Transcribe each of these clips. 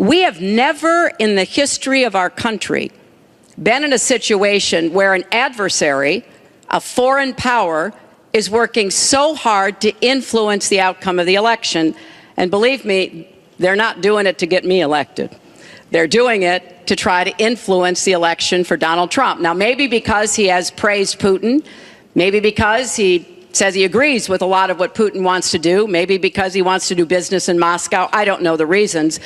We have never in the history of our country been in a situation where an adversary, a foreign power, is working so hard to influence the outcome of the election. And believe me, they're not doing it to get me elected. They're doing it to try to influence the election for Donald Trump. Now, maybe because he has praised Putin, maybe because he says he agrees with a lot of what Putin wants to do, maybe because he wants to do business in Moscow. I don't know the reasons.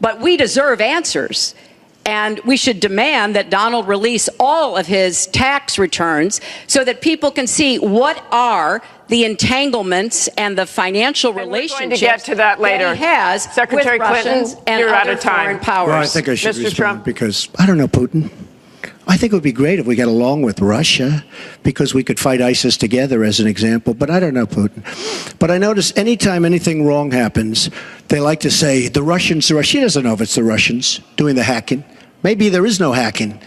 But we deserve answers. And we should demand that Donald release all of his tax returns so that people can see what are the entanglements and the financial relationships we're going to get to that later. That he has Secretary with Clinton, Russians and you're out other of time. foreign powers. Well, I think I should Mr. respond Trump. because I don't know Putin. I think it would be great if we got along with Russia because we could fight ISIS together as an example, but I don't know Putin. But I notice anytime anything wrong happens, they like to say, the Russians, she doesn't know if it's the Russians doing the hacking. Maybe there is no hacking,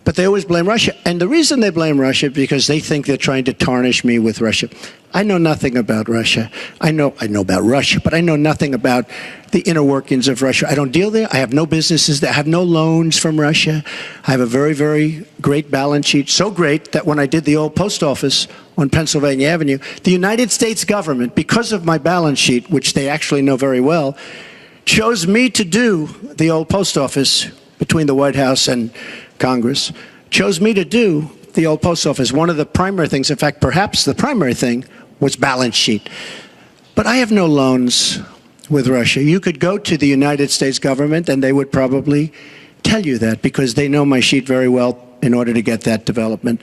but they always blame Russia. And the reason they blame Russia is because they think they're trying to tarnish me with Russia. I know nothing about Russia. I know about Russia, but I know nothing about the inner workings of Russia. I don't deal there. I have no businesses there. I have no loans from Russia. I have a very, very great balance sheet, so great that when I did the old post office on Pennsylvania Avenue, the United States government, because of my balance sheet, which they actually know very well, chose me to do the old post office between the White House and Congress, chose me to do the old post office. One of the primary things, in fact, perhaps the primary thing, was balance sheet. But I have no loans with Russia. You could go to the United States government and they would probably tell you that because they know my sheet very well in order to get that development.